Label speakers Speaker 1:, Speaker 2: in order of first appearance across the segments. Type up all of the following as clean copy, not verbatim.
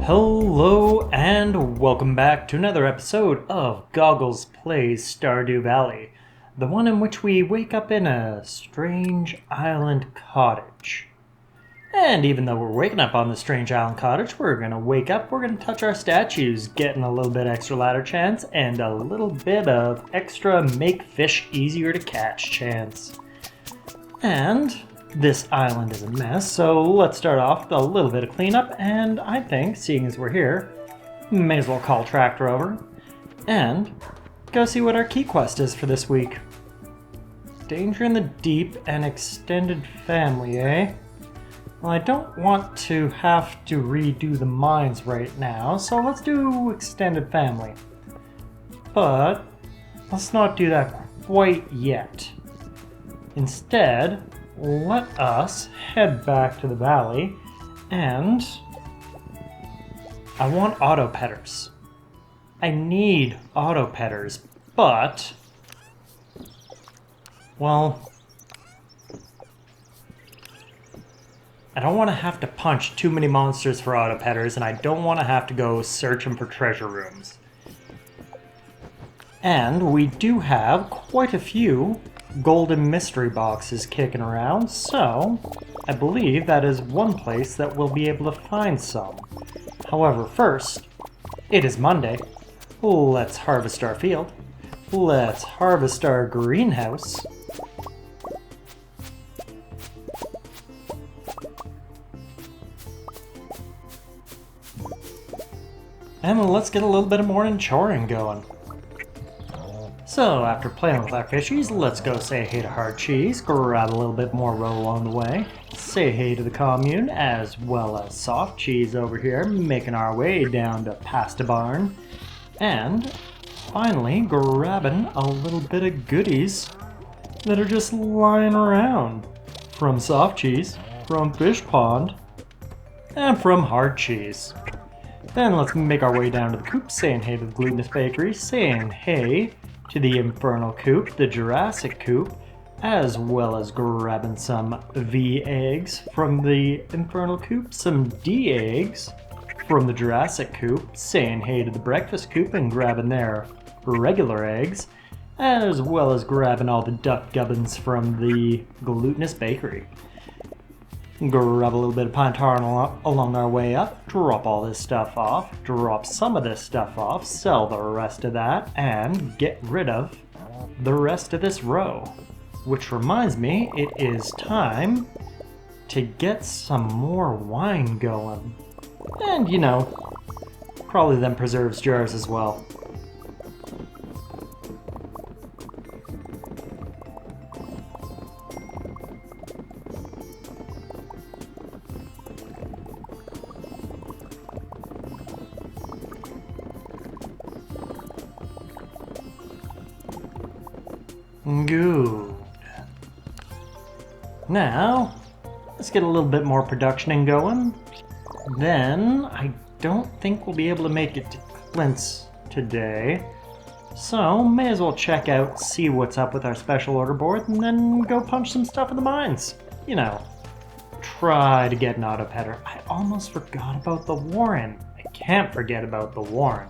Speaker 1: Hello and welcome back to another episode of GoGgLz Plays Stardew Valley, the one in which we wake up in a strange island cottage. And even though we're waking up on the strange island cottage, we're going to touch our statues, getting a little bit extra ladder chance and a little bit of extra make fish easier to catch chance. And this island is a mess, so let's start off with a little bit of cleanup, and I think, seeing as we're here, may as well call Tractor over and go see what our key quest is for this week. Danger in the Deep and Extended Family, eh? Well, I don't want to have to redo the mines right now, so let's do Extended Family. But let's not do that quite yet. Instead, let us head back to the valley, and I want auto petters. I need auto petters, but, well, I don't want to have to punch too many monsters for auto petters, and I don't want to have to go searching for treasure rooms. And we do have quite a few golden mystery boxes kicking around, so I believe that is one place that we'll be able to find some. However, first, it is Monday. Let's harvest our field. Let's harvest our greenhouse. And let's get a little bit of morning choring going. So, after playing with our fishies, let's go say hey to Hard Cheese, grab a little bit more roll along the way, say hey to the commune, as well as Soft Cheese over here, making our way down to Pasta Barn, and finally grabbing a little bit of goodies that are just lying around, from Soft Cheese, from Fish Pond, and from Hard Cheese. Then let's make our way down to the coop, saying hey to the Glutinous Bakery, saying hey to the Infernal Coop, the Jurassic Coop, as well as grabbing some V eggs from the Infernal Coop, some D eggs from the Jurassic Coop, saying hey to the Breakfast Coop and grabbing their regular eggs, as well as grabbing all the duck gubbins from the Glutinous Bakery. Grab a little bit of pine tar along our way up, drop all this stuff off, drop some of this stuff off, sell the rest of that, and get rid of the rest of this row. Which reminds me, it is time to get some more wine going. And, you know, probably them preserves jars as well. Good. Now, let's get a little bit more production going. Then, I don't think we'll be able to make it to Clint's today. So, may as well check out, see what's up with our special order board, and then go punch some stuff in the mines. You know, try to get an auto petter. I almost forgot about the Warren. I can't forget about the Warren.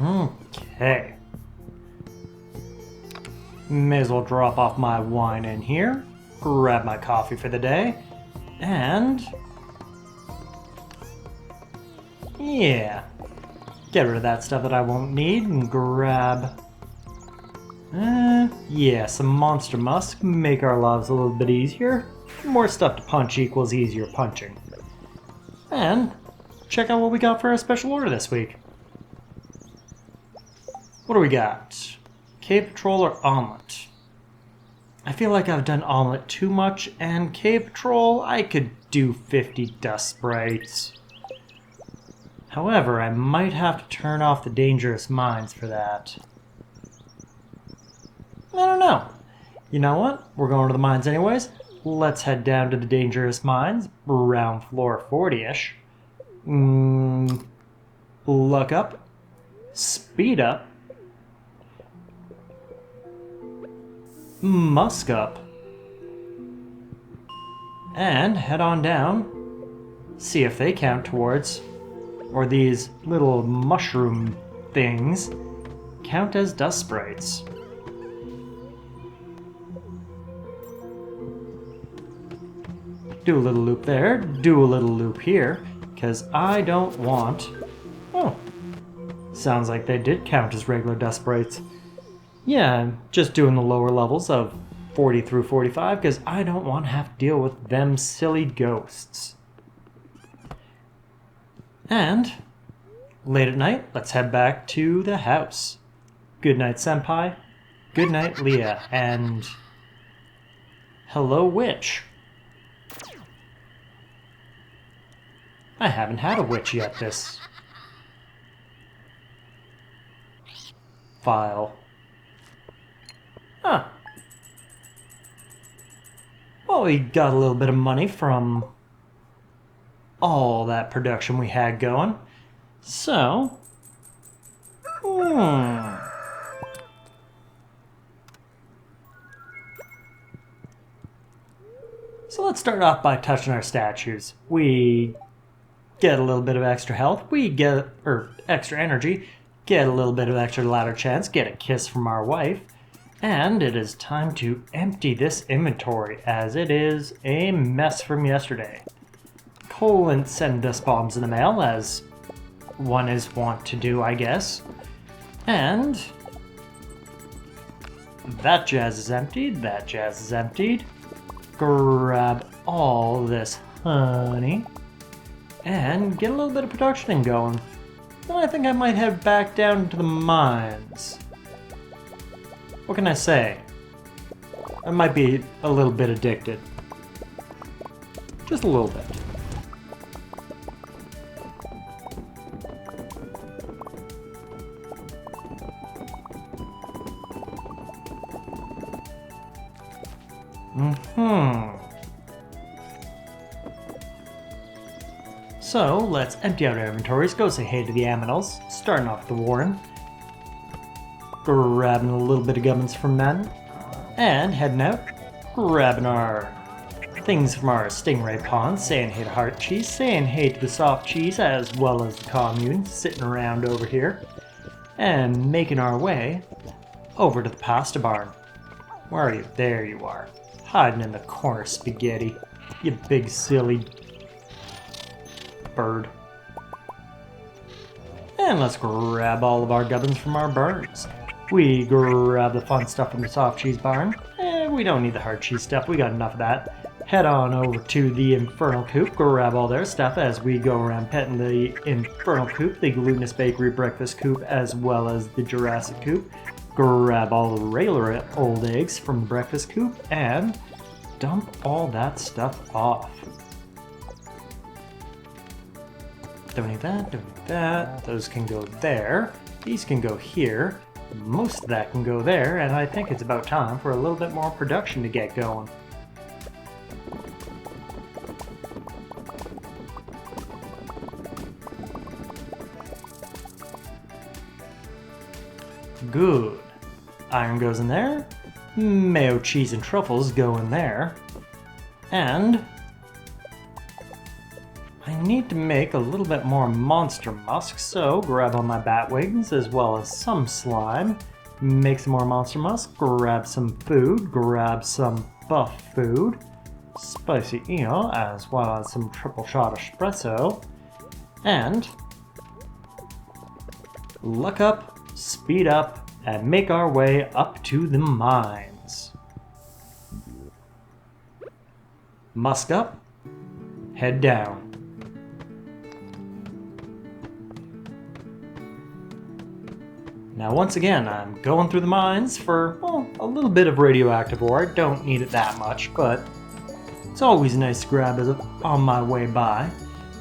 Speaker 1: Okay. May as well drop off my wine in here, grab my coffee for the day, and yeah, get rid of that stuff that I won't need and grab some Monster Musk, make our lives a little bit easier. More stuff to punch equals easier punching. And check out what we got for our special order this week. What do we got? Cave Patrol or Omelet? I feel like I've done Omelet too much, and Cave Patrol, I could do 50 dust sprites. However, I might have to turn off the dangerous mines for that. I don't know. You know what? We're going to the mines anyways. Let's head down to the dangerous mines, around floor 40-ish. Luck up, speed up, musk up, and head on down. See if they count towards, or these little mushroom things count as dust sprites. Do a little loop there, do a little loop here, because I don't want... Oh, sounds like they did count as regular dust sprites. Yeah, I'm just doing the lower levels of 40 through 45, because I don't want to have to deal with them silly ghosts. And, late at night, let's head back to the house. Good night, Senpai. Good night, Leah. And... hello, witch. I haven't had a witch yet this... file. Huh. Well, we got a little bit of money from... all that production we had going. So... So let's start off by touching our statues. We get a little bit of extra health, we get, or extra energy, get a little bit of extra ladder chance, get a kiss from our wife, and it is time to empty this inventory as it is a mess from yesterday. Colin sent us bombs in the mail, as one is wont to do, I guess. And that jazz is emptied, that jazz is emptied. Grab all this honey and get a little bit of production going. Then I think I might head back down to the mines. What can I say? I might be a little bit addicted. Just a little bit. So, let's empty out our inventories, go say hey to the aminals, starting off the Warren. Grabbing a little bit of gubbins from men. And heading out, grabbing our things from our stingray pond, saying hey to Heart Cheese, saying hey to the Soft Cheese, as well as the commune sitting around over here. And making our way over to the pasta barn. Where are you? There you are. Hiding in the corner, Spaghetti. You big silly bird. And let's grab all of our gubbins from our barns. We grab the fun stuff from the Soft Cheese barn. We don't need the hard cheese stuff, we got enough of that. Head on over to the Infernal Coop, grab all their stuff as we go around petting the Infernal Coop, the Glutinous Bakery Breakfast Coop, as well as the Jurassic Coop. Grab all the regular old eggs from the Breakfast Coop and dump all that stuff off. Don't need that, don't need that. Those can go there. These can go here. Most of that can go there, and I think it's about time for a little bit more production to get going. Good. Iron goes in there. Mayo, cheese, and truffles go in there. And I need to make a little bit more monster musk, so grab on my bat wings as well as some slime. Make some more monster musk, grab some food, grab some buff food, spicy eel, as well as some triple shot espresso, and luck up, speed up, and make our way up to the mines. Musk up, head down. Now once again, I'm going through the mines for, well, a little bit of radioactive ore. I don't need it that much, but it's always nice to grab it on my way by,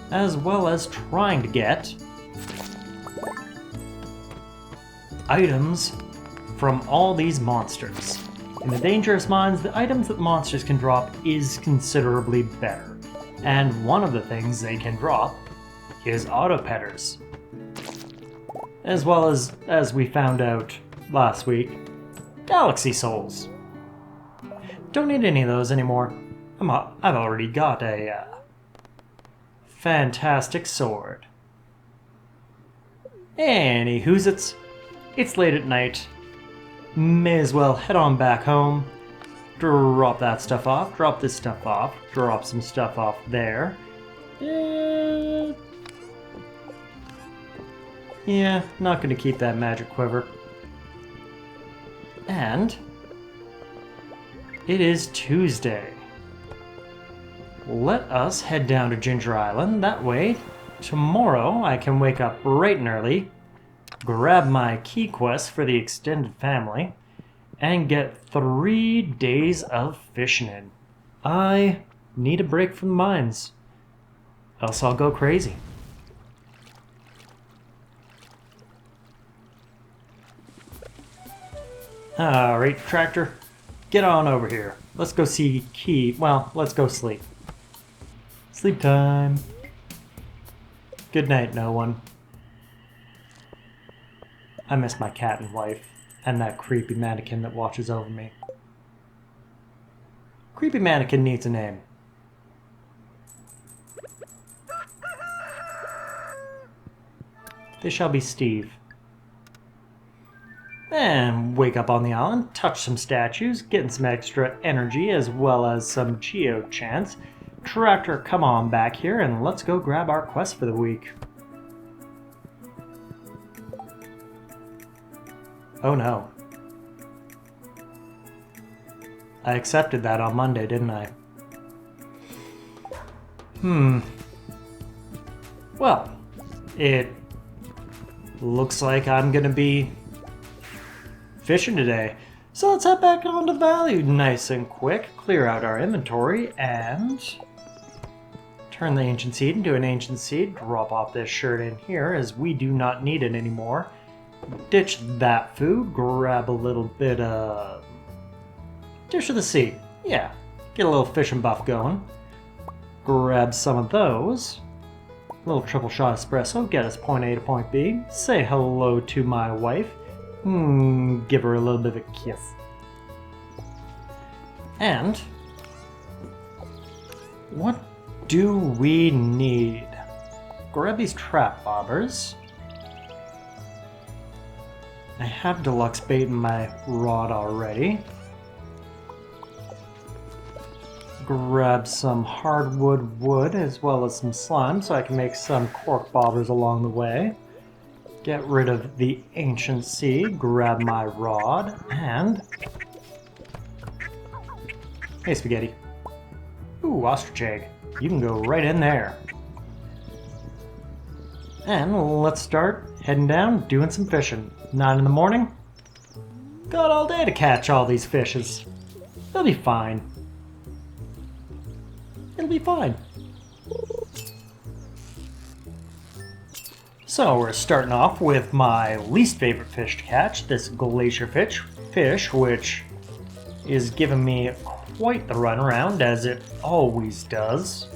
Speaker 1: as well as trying to get items from all these monsters. In the dangerous mines, the items that the monsters can drop is considerably better. And one of the things they can drop is auto-petters. As well as we found out last week, galaxy souls. Don't need any of those anymore. I've already got a fantastic sword. Anywho's it's late at night. May as well head on back home. Drop that stuff off, drop this stuff off, drop some stuff off there. Yeah, not gonna keep that magic quiver. And it is Tuesday. Let us head down to Ginger Island. That way, tomorrow I can wake up bright and early, grab my key quest for the extended family, and get 3 days of fishing in. I need a break from the mines, else I'll go crazy. Alright, tractor, get on over here. Let's go see Key. Well, let's go sleep. Sleep time. Good night, no one. I miss my cat and wife, and that creepy mannequin that watches over me. Creepy mannequin needs a name. They shall be Steve. And wake up on the island, touch some statues, getting some extra energy as well as some geo chance. Tractor, come on back here and let's go grab our quest for the week. Oh no. I accepted that on Monday, didn't I? Well, it looks like I'm gonna be fishing today. So let's head back onto the valley nice and quick, clear out our inventory, and turn the ancient seed into an ancient seed, drop off this shirt in here as we do not need it anymore. Ditch that food, grab a little bit of Dish of the Sea. Yeah, get a little fishing buff going. Grab some of those. A little triple shot espresso, get us point A to point B. Say hello to my wife. Give her a little bit of a kiss. And what do we need? Grab these trap bobbers. I have deluxe bait in my rod already. Grab some hardwood wood as well as some slime so I can make some cork bobbers along the way. Get rid of the ancient seed, grab my rod, and... Hey, Spaghetti. Ooh, ostrich egg. You can go right in there. And let's start heading down, doing some fishing. 9 in the morning. Got all day to catch all these fishes. It'll be fine. It'll be fine. So we're starting off with my least favorite fish to catch, this glacier fish, which is giving me quite the runaround, as it always does.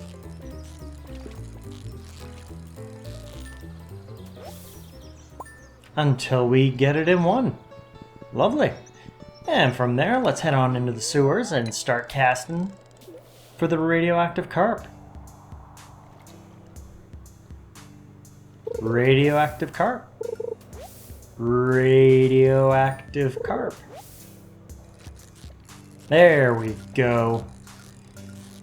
Speaker 1: Until we get it in one. Lovely. And from there, let's head on into the sewers and start casting for the radioactive carp. Radioactive carp. Radioactive carp. There we go.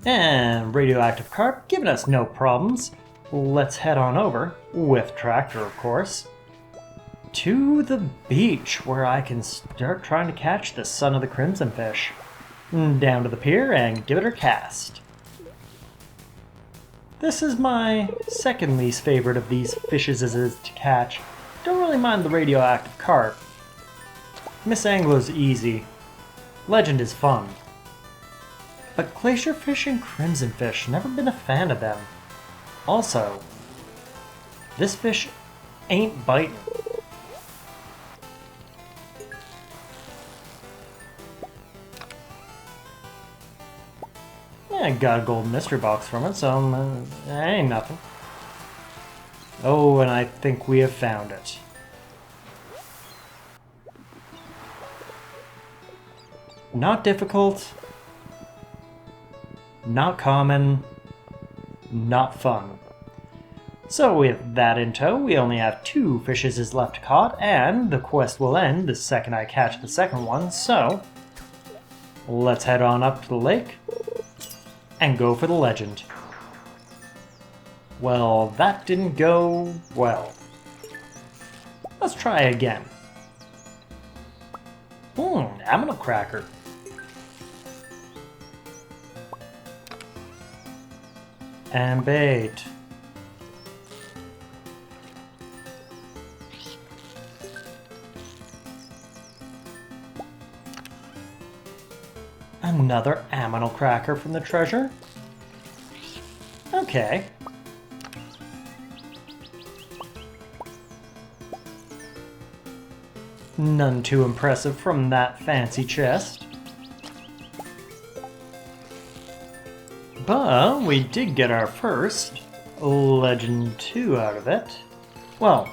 Speaker 1: And radioactive carp giving us no problems. Let's head on over, with Tractor of course, to the beach where I can start trying to catch the son of the crimson fish. Down to the pier and give it a cast. This is my second least favorite of these fishes as is to catch. Don't really mind the radioactive carp. Miss Anglo's easy. Legend is fun. But glacier fish and crimson fish, never been a fan of them. Also, this fish ain't biting. I got a golden mystery box from it, so ain't nothing. Oh, and I think we have found it. Not difficult, not common, not fun. So with that in tow, we only have 2 fishes left caught, and the quest will end the second I catch the second one, so let's head on up to the lake and go for the legend. Well, that didn't go well. Let's try again. Aminal cracker. And bait. Another aminal cracker from the treasure? Okay. None too impressive from that fancy chest. But we did get our first Legend 2 out of it. Well,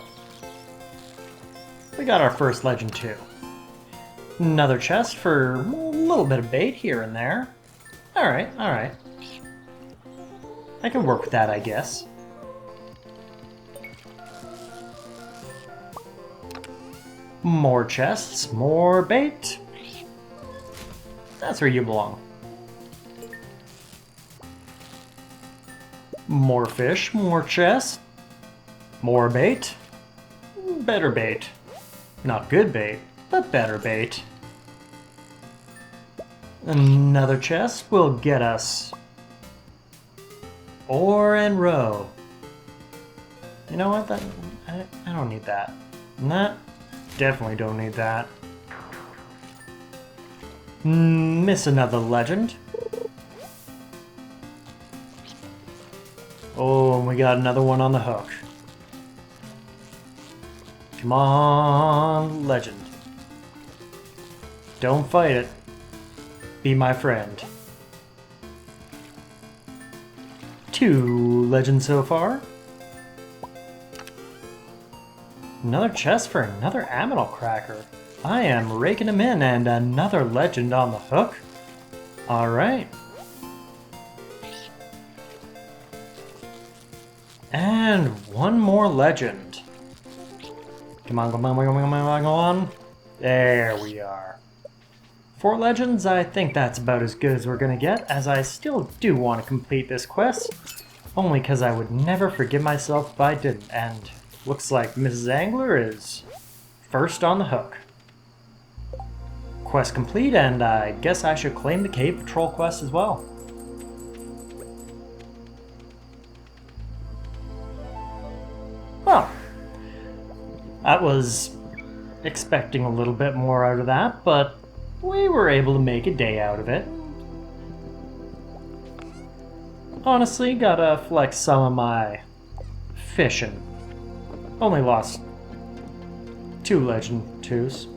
Speaker 1: we got our first Legend 2. Another chest for a little bit of bait here and there. Alright, alright. I can work with that, I guess. More chests, more bait. That's where you belong. More fish, more chests. More bait. Better bait. Not good bait, but better bait. Another chest will get us ore and roe. You know what? I don't need that. Nah, definitely don't need that. Miss another legend. Oh, and we got another one on the hook. Come on, legend. Don't fight it. Be my friend. 2 legends so far. Another chest for another aminal cracker. I am raking them in, and another legend on the hook. Alright. And one more legend. Come on, come on, come on, come on, come on. There we are. 4 legends, I think that's about as good as we're gonna get, as I still do want to complete this quest. Only because I would never forgive myself if I didn't, and looks like Mrs. Angler is first on the hook. Quest complete, and I guess I should claim the Cave Patrol quest as well. Well, I was expecting a little bit more out of that, but we were able to make a day out of it. Honestly, gotta flex some of my fishing. Only lost 2 legend 2s.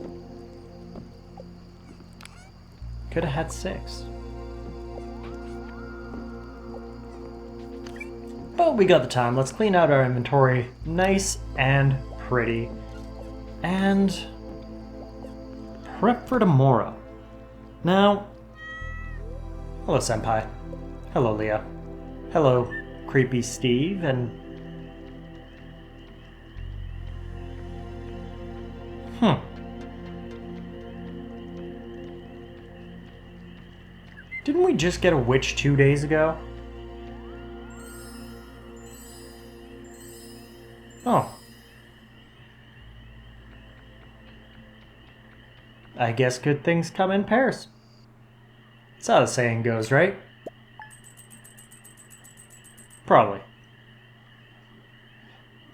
Speaker 1: Could have had 6. But we got the time. Let's clean out our inventory nice and pretty. And prep for tomorrow. Now, hello Senpai. Hello Leah. Hello Creepy Steve and... Didn't we just get a witch 2 days ago? Oh. I guess good things come in pairs. That's how the saying goes, right? Probably.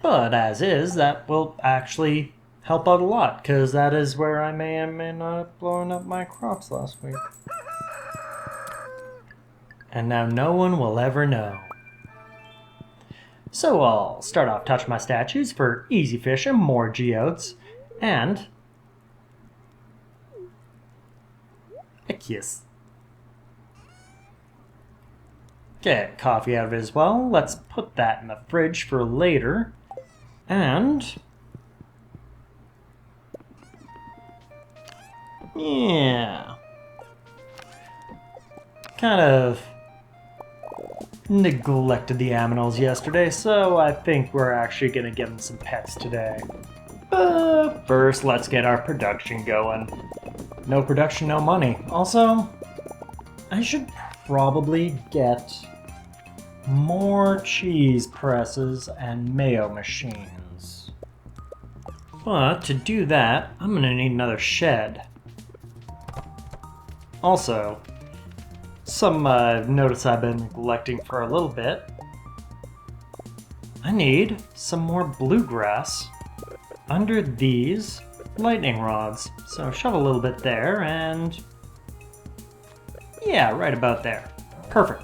Speaker 1: But as is, that will actually help out a lot, because that is where I may or may not have blown up my crops last week. And now no one will ever know. So I'll start off touching my statues for easy fish and more geodes, and a kiss. Get coffee out of it as well. Let's put that in the fridge for later. And yeah, kind of neglected the aminals yesterday, so I think we're actually gonna give them some pets today. But first, let's get our production going. No production, no money. Also, I should probably get more cheese presses and mayo machines. But to do that, I'm gonna need another shed. Also, some I've noticed I've been neglecting for a little bit. I need some more bluegrass under these lightning rods. So shove a little bit there and yeah, right about there. Perfect.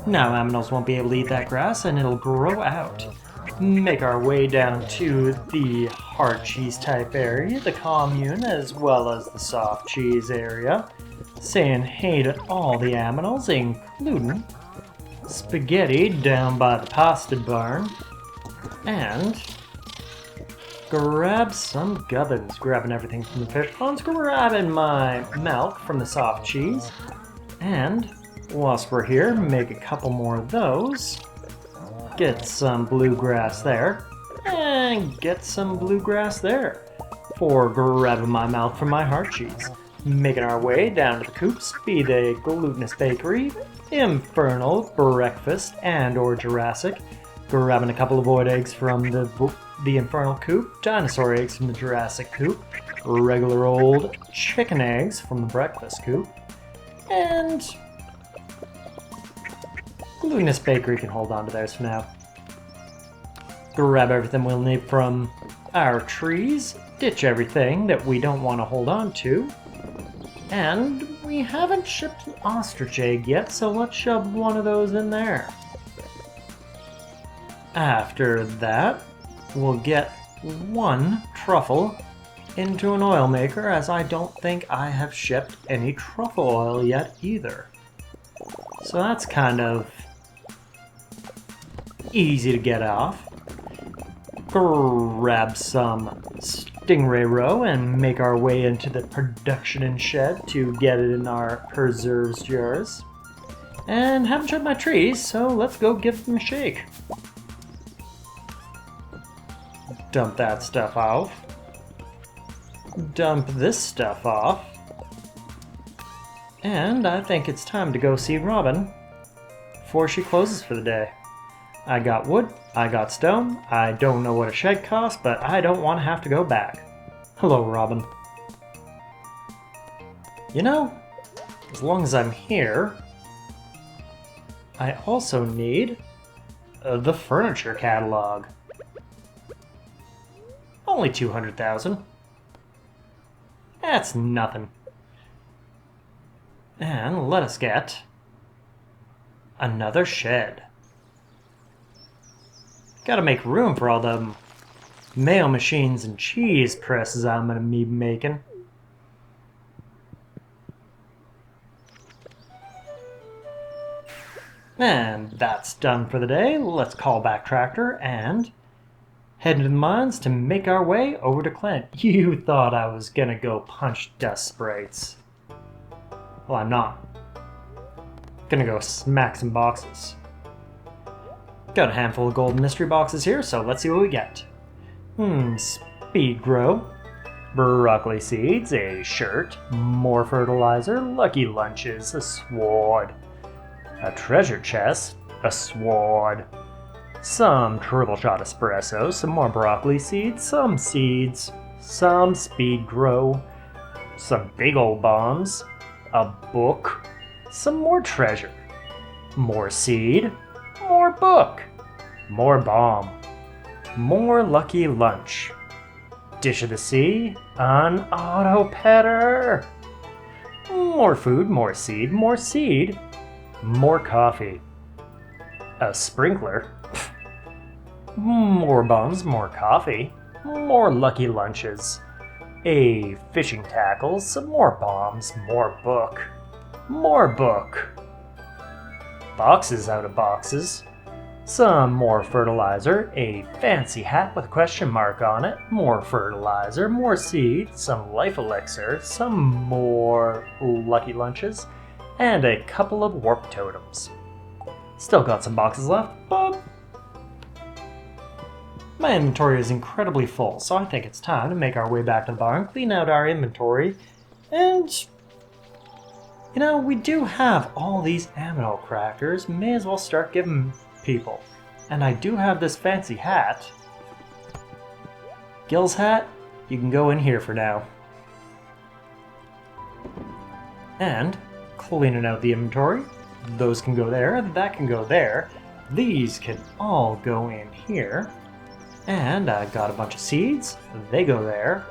Speaker 1: Now aminals won't be able to eat that grass and it'll grow out. Make our way down to the hard cheese type area, the commune, as well as the soft cheese area. Saying hey to all the aminals, including Spaghetti down by the pasta barn. And grab some gubbins, grabbing everything from the fish ponds, grabbing my milk from the soft cheese. And whilst we're here, make a couple more of those. Get some bluegrass there, and get some bluegrass there for grabbing my milk from my hard cheese. Making our way down to the coops, be they Glutinous Bakery, Infernal, Breakfast, and or Jurassic. Grabbing a couple of void eggs from the Infernal coop, dinosaur eggs from the Jurassic coop, regular old chicken eggs from the Breakfast coop, and Glutinous Bakery can hold on to theirs for now. Grab everything we'll need from our trees, ditch everything that we don't want to hold on to, and we haven't shipped an ostrich egg yet, so let's shove one of those in there. After that, we'll get one truffle into an oil maker, as I don't think I have shipped any truffle oil yet either. So that's kind of easy to get off. Grab some stingray roe and make our way into the production shed to get it in our preserves jars. And haven't shut my trees, so let's go give them a shake. Dump that stuff off. Dump this stuff off. And I think it's time to go see Robin before she closes for the day. I got wood, I got stone, I don't know what a shed costs, but I don't want to have to go back. Hello, Robin. You know, as long as I'm here, I also need the furniture catalog. Only 200,000. That's nothing. And let us get another shed. Gotta make room for all the mayo machines and cheese presses I'm gonna be making. And that's done for the day. Let's call back Tractor and head into the mines to make our way over to Clint. You thought I was gonna go punch dust sprites. Well, I'm not. Gonna go smack some boxes. Got a handful of gold mystery boxes here, so let's see what we get. Speed grow, broccoli seeds, a shirt, more fertilizer, lucky lunches, a sword, a treasure chest, a sword, some triple shot espresso, some more broccoli seeds, some speed grow, some big old bombs, a book, some more treasure, more seed, more book, more bomb, more lucky lunch, dish of the sea, an auto petter, more food, more seed, more coffee, a sprinkler, more bombs, more coffee, more lucky lunches, a fishing tackle, some more bombs, more book, boxes out of boxes, Some more fertilizer, a fancy hat with a question mark on it, more fertilizer, more seeds, some life elixir, some more lucky lunches, and a couple of warp totems. Still got some boxes left, but my inventory is incredibly full, so I think it's time to make our way back to the barn, clean out our inventory, and you know, we do have all these amino crackers, may as well start giving people. And I do have this fancy hat. Gill's hat, you can go in here for now. And cleaning out the inventory, those can go there, that can go there. These can all go in here. And I got a bunch of seeds, they go there.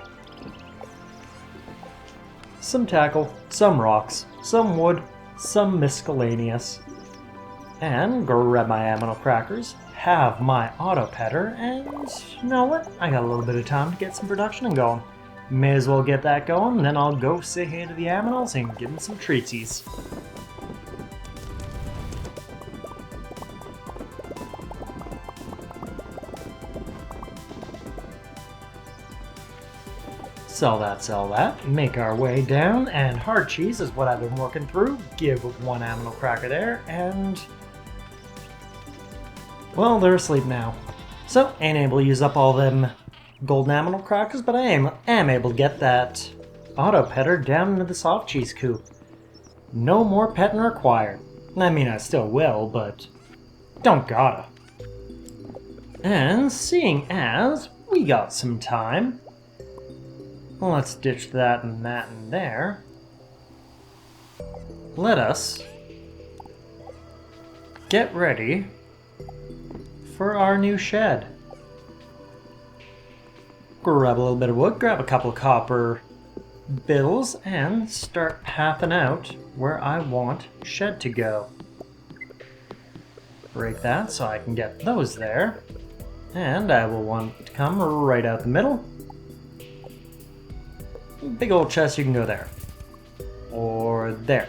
Speaker 1: Some tackle, some rocks, some wood, some miscellaneous. And grab my amino crackers, have my auto petter, and you know what? I got a little bit of time to get some production going. May as well get that going, then I'll go say hey to the aminos and give them some treatsies. Sell that, make our way down, and hard cheese is what I've been working through. Give one amino cracker there, and well, they're asleep now. So, ain't able to use up all them golden amino crackers, but I am able to get that auto petter down into the soft cheese coop. No more petting required. I mean, I still will, but don't gotta. And seeing as we got some time, let's ditch that and that and there. Let us get ready for our new shed. Grab a little bit of wood, grab a couple of copper bills, and start pathing out where I want shed to go. Break that so I can get those there. And I will want to come right out the middle. Big old chest, you can go there. Or there.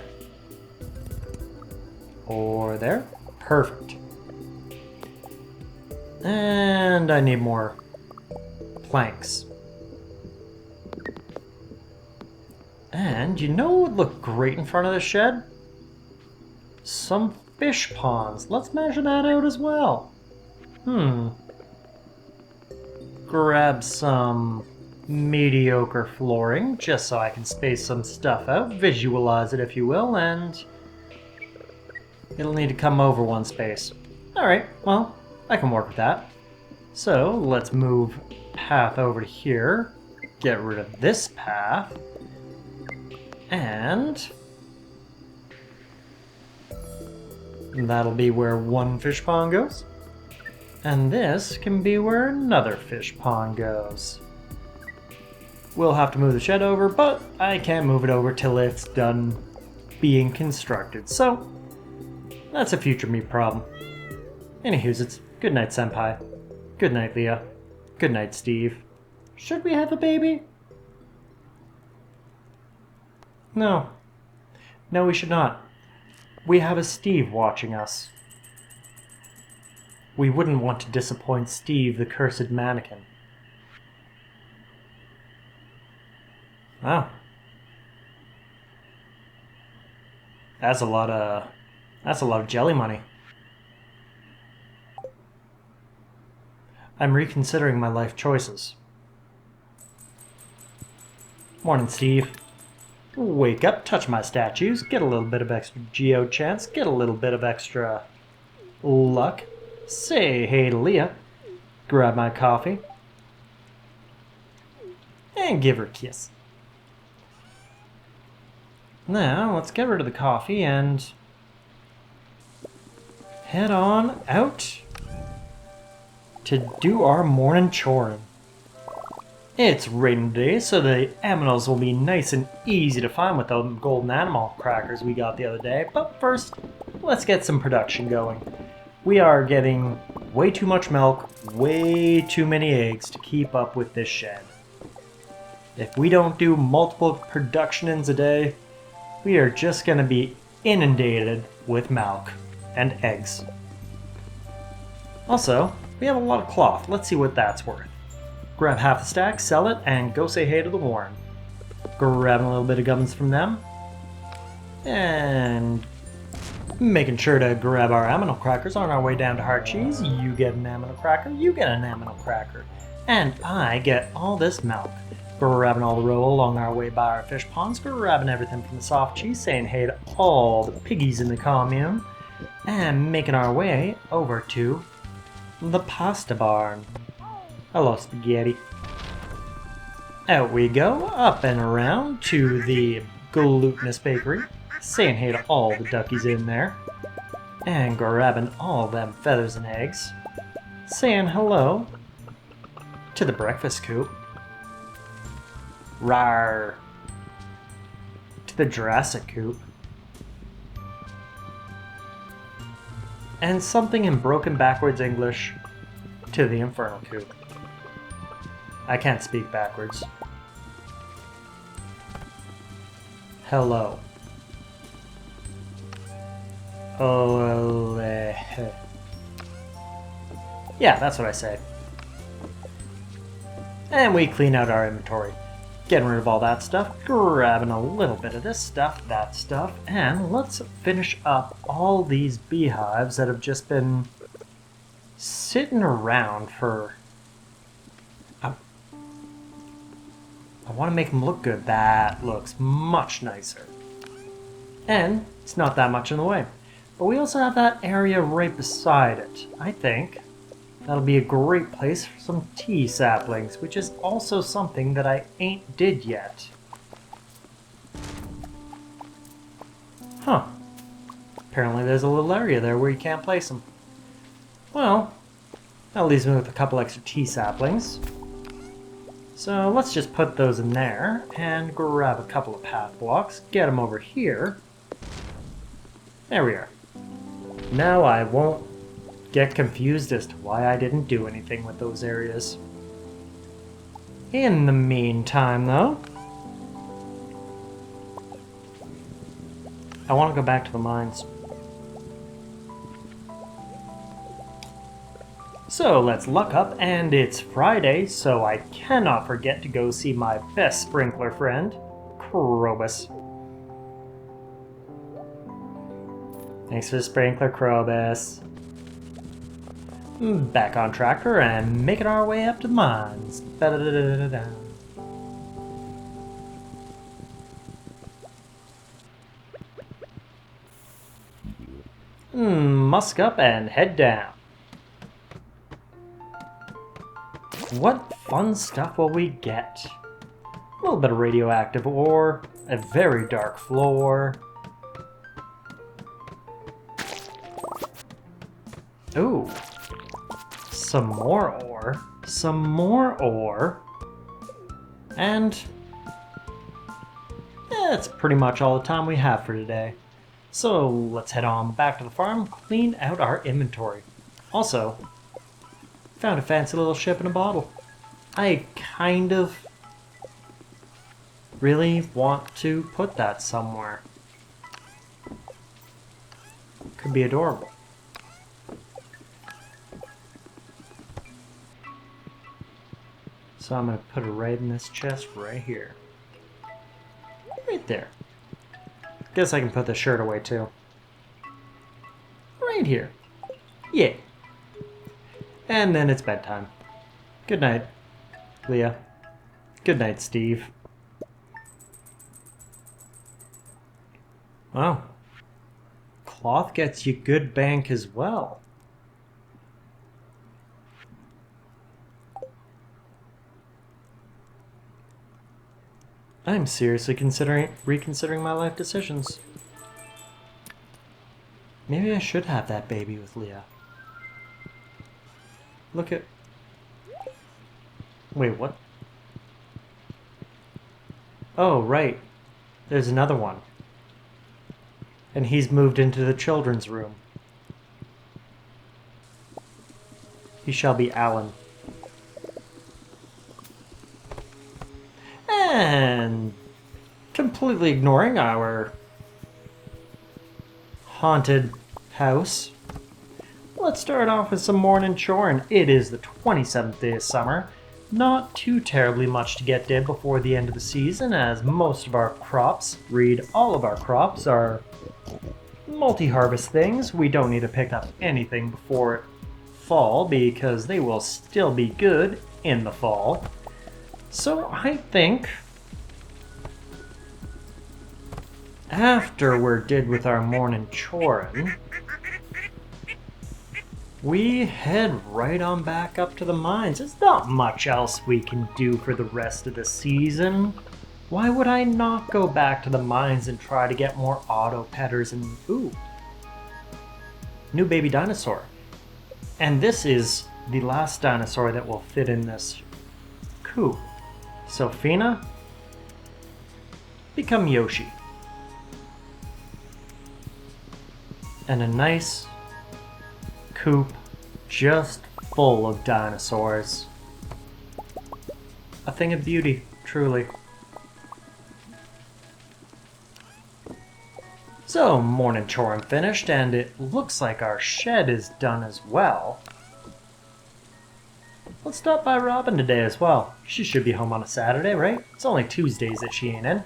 Speaker 1: Or there. Perfect. And I need more planks. And you know what would look great in front of the shed? Some fish ponds. Let's measure that out as well. Grab some mediocre flooring, just so I can space some stuff out, visualize it if you will, and it'll need to come over one space. Alright, well, I can work with that. So let's move path over to here, get rid of this path, and that'll be where one fish pond goes. And this can be where another fish pond goes. We'll have to move the shed over, but I can't move it over till it's done being constructed. So that's a future me problem. Anywho's, it's good night, Senpai. Good night, Leah. Good night, Steve. Should we have a baby? No. No, we should not. We have a Steve watching us. We wouldn't want to disappoint Steve, the cursed mannequin. Wow. That's a lot of jelly money. I'm reconsidering my life choices. Morning, Steve. Wake up, touch my statues, get a little bit of extra geo chance, get a little bit of extra luck. Say hey to Leah. Grab my coffee. And give her a kiss. Now, let's get rid of the coffee and head on out to do our morning choring. It's raining today, so the aminos will be nice and easy to find with those golden animal crackers we got the other day. But first, let's get some production going. We are getting way too much milk, way too many eggs to keep up with this shed. If we don't do multiple productions a day, we are just going to be inundated with milk and eggs. Also, we have a lot of cloth. Let's see what that's worth. Grab half the stack, sell it, and go say hey to the Warren. Grabbing a little bit of gubbins from them. And making sure to grab our aminal crackers on our way down to hard cheese. You get an aminal cracker, you get an aminal cracker. And I get all this milk. Grabbing all the roll along our way by our fish ponds, grabbing everything from the soft cheese, saying hey to all the piggies in the commune, and making our way over to the pasta barn. Hello, spaghetti. Out we go, up and around to the glutinous bakery, saying hey to all the duckies in there, and grabbing all them feathers and eggs, saying hello to the breakfast coop. Rawr. To the Jurassic coop. And something in broken backwards English to the Infernal coop. I can't speak backwards. Hello. Oh, yeah, that's what I say. And we clean out our inventory. Getting rid of all that stuff, grabbing a little bit of this stuff, that stuff, and let's finish up all these beehives that have just been sitting around for... I want to make them look good. That looks much nicer. And it's not that much in the way. But we also have that area right beside it. I think that'll be a great place for some tea saplings, which is also something that I ain't did yet. Huh. Apparently there's a little area there where you can't place them. Well, that leaves me with a couple extra tea saplings. So let's just put those in there and grab a couple of path blocks, get them over here. There we are. Now I won't get confused as to why I didn't do anything with those areas. In the meantime, though, I want to go back to the mines. So let's luck up, and it's Friday, so I cannot forget to go see my best sprinkler friend, Krobus. Thanks for the sprinkler, Krobus. Back on tractor and making our way up to the mines. Ba-da-da-da-da-da. Musk up and head down. What fun stuff will we get? A little bit of radioactive ore, a very dark floor. Ooh. Some more ore, and that's pretty much all the time we have for today. So let's head on back to the farm, clean out our inventory. Also, found a fancy little ship in a bottle. I kind of really want to put that somewhere. Could be adorable. So I'm going to put it right in this chest right here. Right there. Guess I can put the shirt away too. Right here. Yeah. And then it's bedtime. Good night, Leah. Good night, Steve. Wow. Cloth gets you good bank as well. I'm seriously reconsidering my life decisions. Maybe I should have that baby with Leah. Look at... Wait, what? Oh, right. There's another one. And he's moved into the children's room. He shall be Alan. And completely ignoring our haunted house, let's start off with some morning choring. It is the 27th day of summer. Not too terribly much to get done before the end of the season, as most of our crops, all of our crops, are multi-harvest things. We don't need to pick up anything before fall because they will still be good in the fall. So I think after we're did with our morning choring, we head right on back up to the mines. There's not much else we can do for the rest of the season. Why would I not go back to the mines and try to get more auto petters and... Ooh. New baby dinosaur. And this is the last dinosaur that will fit in this coop. So Fina, become Yoshi. And a nice coop just full of dinosaurs. A thing of beauty, truly. So, morning choring finished, and it looks like our shed is done as well. Let's stop by Robin today as well. She should be home on a Saturday, right? It's only Tuesdays that she ain't in.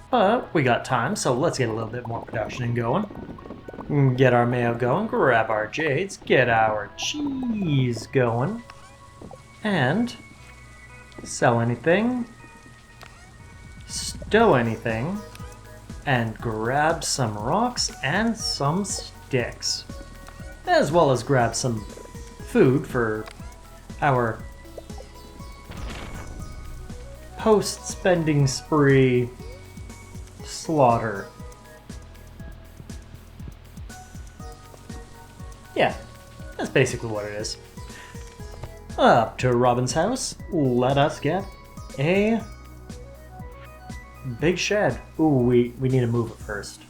Speaker 1: But we got time, so let's get a little bit more production going. Get our mayo going, grab our jades, get our cheese going, and sell anything, stow anything, and grab some rocks and some sticks, as well as grab some food for our post-spending spree slaughter. Yeah, that's basically what it is. Up to Robin's house, let us get a big shed. Ooh, we need to move it first.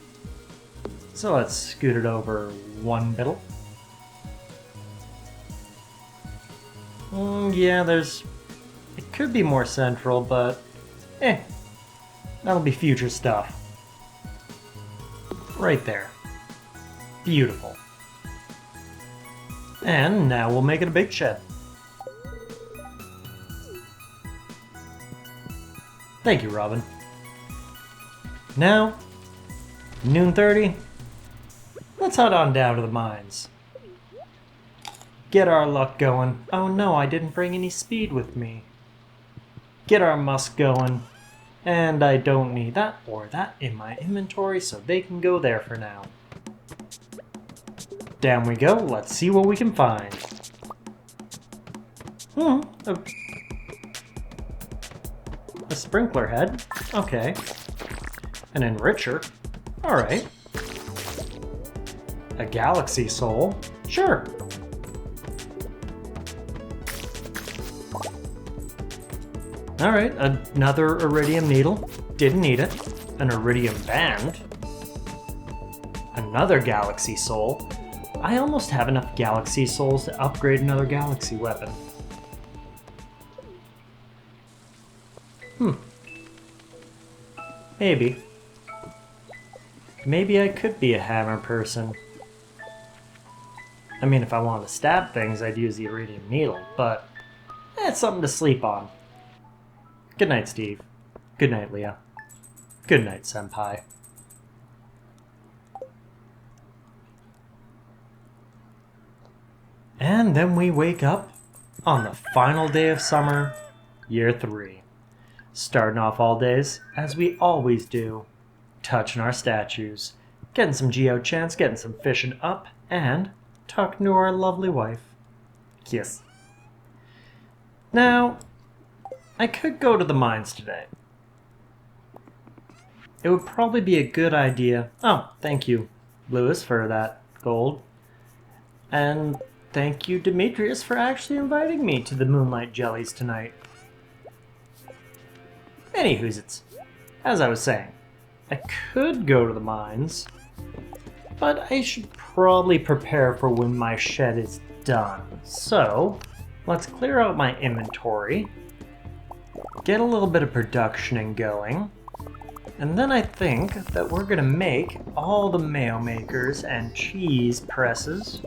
Speaker 1: So let's scoot it over one biddle. Yeah, it could be more central, but that'll be future stuff. Right there. Beautiful. And now we'll make it a big shed. Thank you, Robin. Now, noon 30, let's head on down to the mines. Get our luck going. Oh no, I didn't bring any speed with me. Get our musk going. And I don't need that or that in my inventory, so they can go there for now. Down we go, let's see what we can find. A sprinkler head, okay. An enricher, alright. A galaxy soul, sure. Alright, another iridium needle, didn't need it. An iridium band. Another galaxy soul. I almost have enough galaxy souls to upgrade another galaxy weapon. Maybe. Maybe I could be a hammer person. I mean, if I wanted to stab things, I'd use the iridium needle, but it's something to sleep on. Good night, Steve. Good night, Leah. Good night, Senpai. And then we wake up on the final day of summer, year 3. Starting off all days, as we always do, touching our statues, getting some geo chants, getting some fishing up, and talking to our lovely wife. Kiss. Now, I could go to the mines today. It would probably be a good idea. Oh, thank you, Lewis, for that gold. And thank you, Demetrius, for actually inviting me to the Moonlight Jellies tonight. Anywhoozits, as I was saying, I could go to the mines, but I should probably prepare for when my shed is done. So, let's clear out my inventory, get a little bit of production going, and then I think that we're gonna make all the mayo makers and cheese presses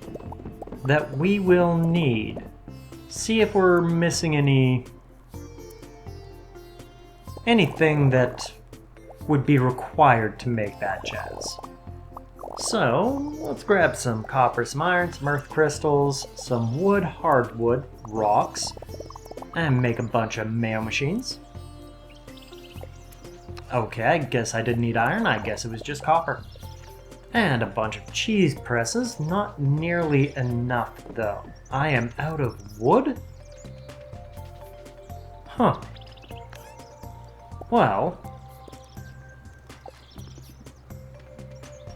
Speaker 1: that we will need. See if we're missing anything that would be required to make that jazz. So let's grab some copper, some iron, some earth crystals, some wood, hardwood, rocks, and make a bunch of mayo machines. Okay, I guess I didn't need iron, I guess it was just copper. And a bunch of cheese presses, not nearly enough though. I am out of wood? Huh. Well,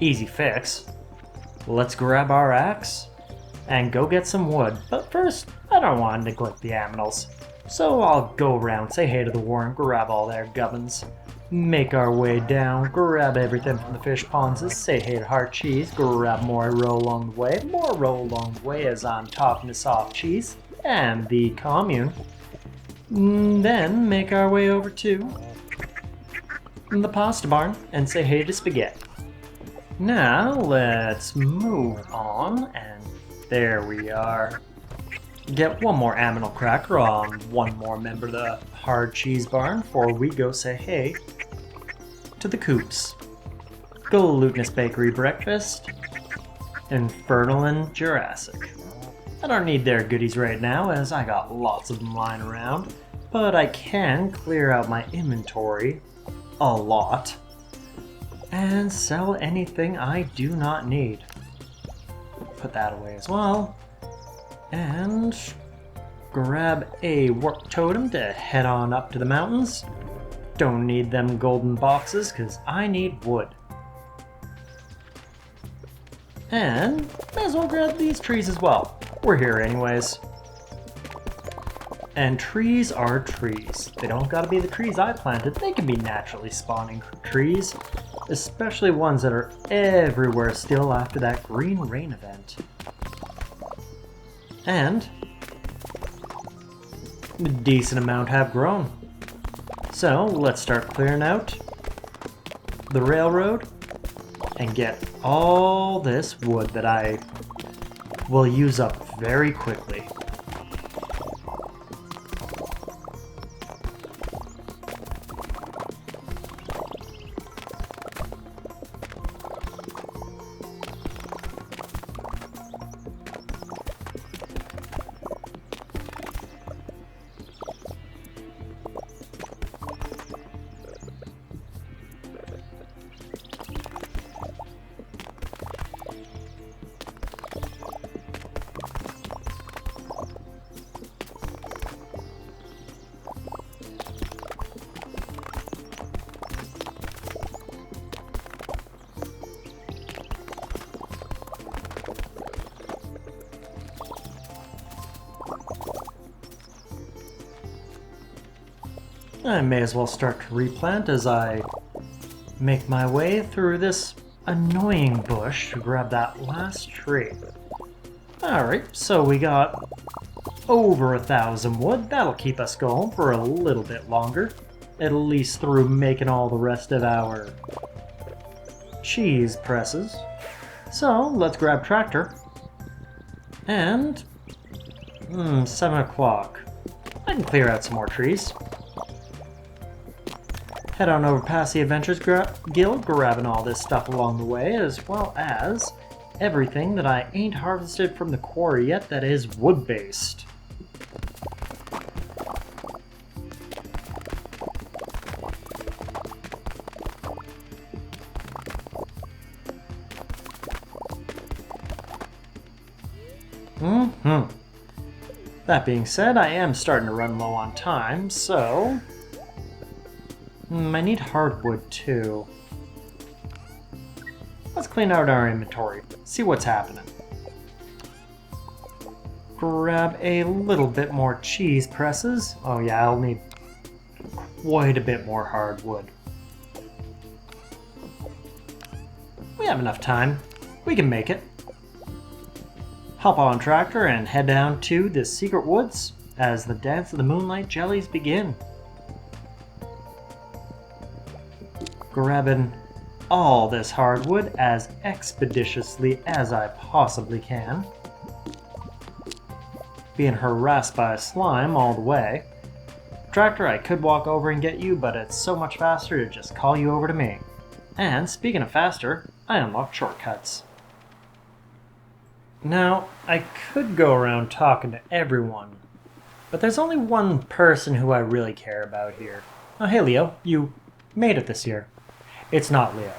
Speaker 1: easy fix. Let's grab our axe and go get some wood. But first, I don't want to neglect the aminals. So I'll go around, say hey to the warren, grab all their gubbins. Make our way down, grab everything from the fish ponds, say hey to hard cheese, grab more row along the way, more row along the way as I'm talking to soft cheese and the commune. Then make our way over to the pasta barn and say hey to spaghetti. Now let's move on, and there we are. Get one more aminal cracker on one more member of the hard cheese barn before we go say hey to the coops. Glutinous Bakery Breakfast, Infernal and Jurassic. I don't need their goodies right now as I got lots of them lying around, but I can clear out my inventory a lot and sell anything I do not need. Put that away as well. And grab a warp totem to head on up to the mountains. Don't need them golden boxes because I need wood. And may as well grab these trees as well. We're here anyways. And trees are trees. They don't gotta be the trees I planted. They can be naturally spawning trees, especially ones that are everywhere still after that green rain event. And a decent amount have grown. So let's start clearing out the railroad and get all this wood that I will use up very quickly. I may as well start to replant as I make my way through this annoying bush to grab that last tree. Alright, so we got over 1,000 wood. That'll keep us going for a little bit longer, at least through making all the rest of our cheese presses. So let's grab tractor and 7 o'clock. I can clear out some more trees. Head on over past the Adventures Guild, grabbing all this stuff along the way, as well as everything that I ain't harvested from the quarry yet that is wood-based. That being said, I am starting to run low on time, so I need hardwood too. Let's clean out our inventory, see what's happening. Grab a little bit more cheese presses. Oh yeah, I'll need quite a bit more hardwood. We have enough time. We can make it. Hop on tractor and head down to the secret woods as the Dance of the Moonlight Jellies begin. Grabbing all this hardwood as expeditiously as I possibly can. being harassed by a slime all the way. Tractor, I could walk over and get you, but it's so much faster to just call you over to me. And speaking of faster, I unlocked shortcuts. Now, I could go around talking to everyone, but there's only one person who I really care about here. Oh, hey Leo, you made it this year. It's not Leo.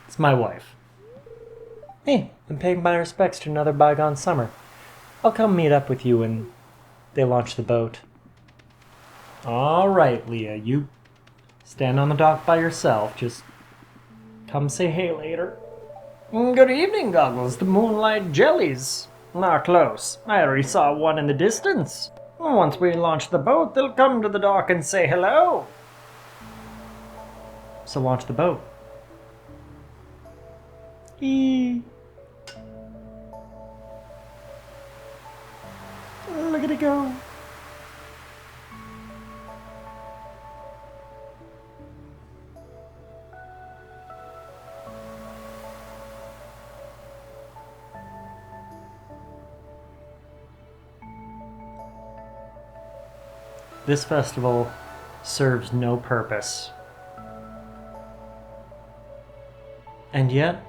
Speaker 1: It's my wife. Hey, I'm paying my respects to another bygone summer. I'll come meet up with you when they launch the boat. Alright, Leah, you stand on the dock by yourself. Just come say hey later. Good evening, GoGgLz. The moonlight jellies are close. I already saw one in the distance. Once we launch the boat, they'll come to the dock and say hello. So launch the boat. Look at it go. This festival serves no purpose. And yet,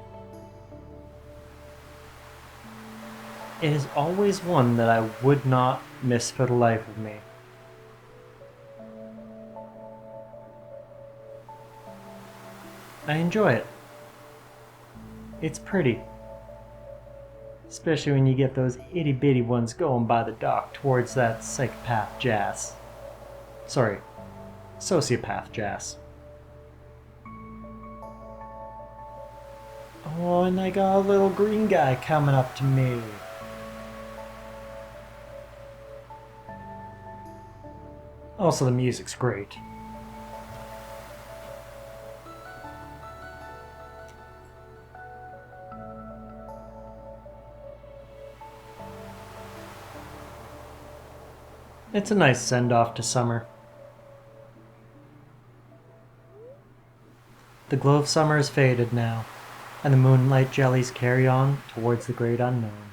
Speaker 1: it is always one that I would not miss for the life of me. I enjoy it. It's pretty. Especially when you get those itty bitty ones going by the dock towards that psychopath Jas. Sorry, sociopath Jas. Oh, and I got a little green guy coming up to me. Also, the music's great. It's a nice send-off to summer. The glow of summer is faded now, and the moonlight jellies carry on towards the great unknown.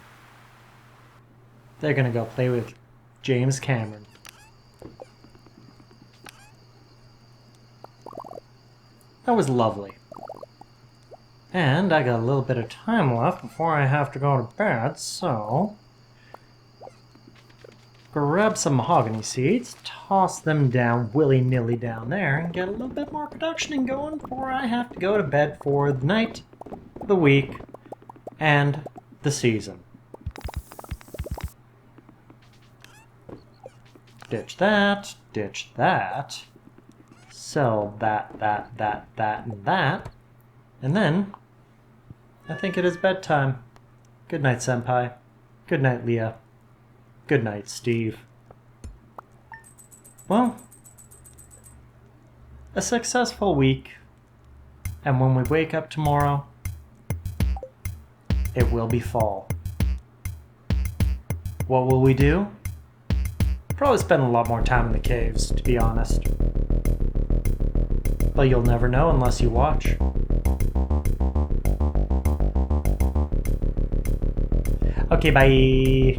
Speaker 1: They're gonna go play with James Cameron. That was lovely. And I got a little bit of time left before I have to go to bed, so grab some mahogany seeds, toss them down willy-nilly down there, and get a little bit more production going before I have to go to bed for the night, the week, and the season. Ditch that, sell that, and that, and then I think it is bedtime. Good night, Senpai. Good night, Leah. Good night, Steve. Well, a successful week, and when we wake up tomorrow, it will be fall. What will we do? Probably spend a lot more time in the caves, to be honest. But you'll never know unless you watch. Okay, bye.